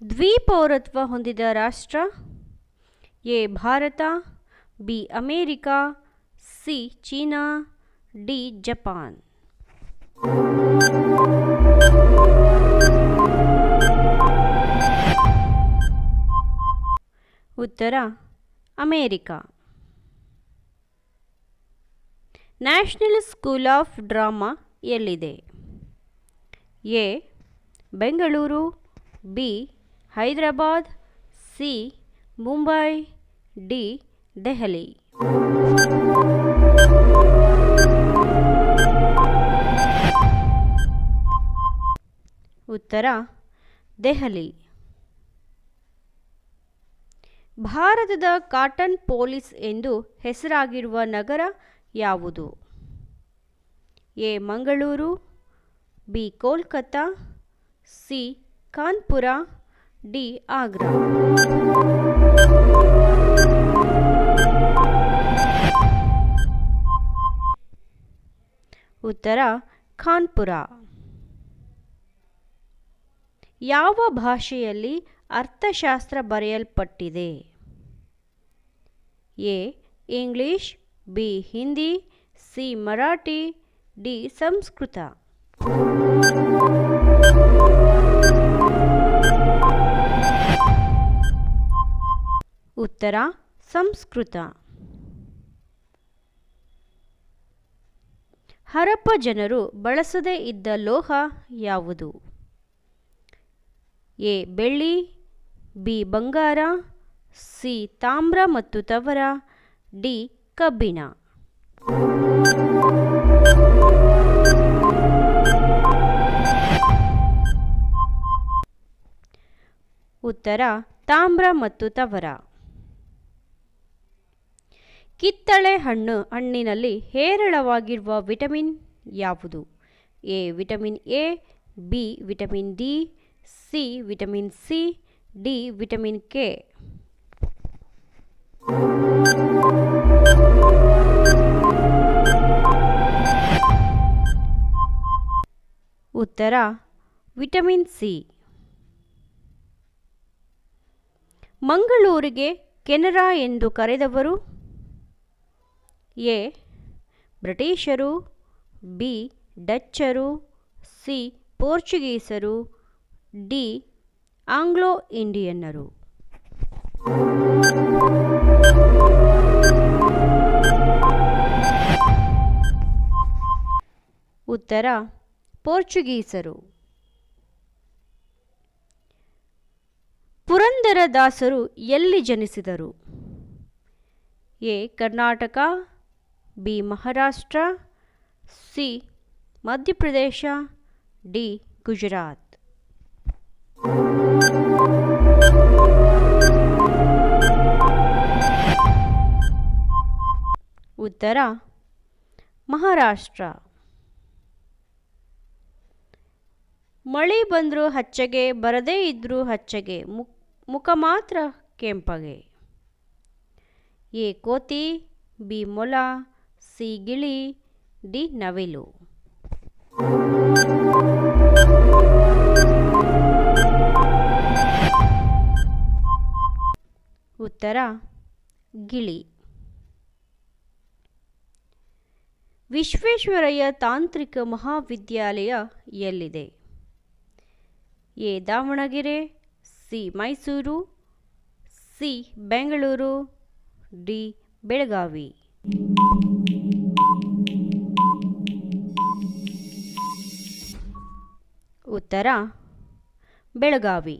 ದ್ವಿಪೌರತ್ವ ಹೊಂದಿದ ರಾಷ್ಟ್ರ A Bharat, B America, C China, D Japan. ಉತ್ತರ America. National school of drama ಎಲ್ಲಿದೆ? A Bengaluru, B Hyderabad, C Mumbai, D Delhi. ಉತ್ತರ ದೆಹಲಿ. ಭಾರತದ ಕಾಟನ್ ಪೊಲೀಸ್ ಎಂದು ಹೆಸರಾಗಿರುವ ನಗರ ಯಾವುದು? A Mangaluru, B Kolkata, C Kanpur, D Agra. ಉತ್ತರ ಕಾನ್ಪುರ. ಯಾವ ಭಾಷೆಯಲ್ಲಿ ಅರ್ಥಶಾಸ್ತ್ರ ಬರೆಯಲ್ಪಟ್ಟಿದೆ? A English, B Hindi, C Marathi, D Sanskrit. ಉತ್ತರ ಸಂಸ್ಕೃತ. ಹರಪ್ಪ ಜನರು ಬಳಸದೇ ಇದ್ದ ಲೋಹ ಯಾವುದು? ಎ ಬೆಳ್ಳಿ, ಬಿ ಬಂಗಾರ, ಸಿ ತಾಮ್ರ ಮತ್ತು ತವರ, ಡಿ ಕಬ್ಬಿಣ. ಉತ್ತರ ತಾಮ್ರ ಮತ್ತು ತವರ. ಕಿತ್ತಳೆ ಹಣ್ಣಿನಲ್ಲಿ ಹೇರಳವಾಗಿರುವ ವಿಟಮಿನ್ ಯಾವುದು? A vitamin A, B vitamin D, C vitamin C, D vitamin K. ಉತ್ತರ ವಿಟಮಿನ್ ಸಿ. ಮಂಗಳೂರಿಗೆ ಕೆನರಾ ಎಂದು ಕರೆದವರು? ಎ ಬ್ರಿಟಿಷರು, ಬಿ ಡಚ್ಚರು, ಸಿ ಪೋರ್ಚುಗೀಸರು, ಡಿ ಆಂಗ್ಲೋ ಇಂಡಿಯನ್ನರು. ಉತ್ತರ ಪೋರ್ಚುಗೀಸರು. ಪುರಂದರದಾಸರು ಎಲ್ಲಿ ಜನಿಸಿದರು? A Karnataka, B Maharashtra, C Madhya Pradesh, D Gujarat. ಉತ್ತರ ಮಹಾರಾಷ್ಟ್ರ. ಮಳೆ ಬಂದರೂ ಹಚ್ಚಗೆ, ಬರದೇ ಇದ್ರೂ ಹಚ್ಚಗೆ, ಮುಖ ಮಾತ್ರ ಕೆಂಪಗೆ. ಎ ಕೋತಿ, ಬಿ ಮೊಲ, ಸಿ ಗಿಳಿ, ಡಿ ನವಿಲು. ಉತ್ತರ ಗಿಳಿ. ವಿಶ್ವೇಶ್ವರಯ್ಯ ತಾಂತ್ರಿಕ ಮಹಾವಿದ್ಯಾಲಯ ಎಲ್ಲಿದೆ? A Davanagere, C Mysuru, C Bengaluru, D Belagavi. ಉತ್ತರ ಬೆಳಗಾವಿ.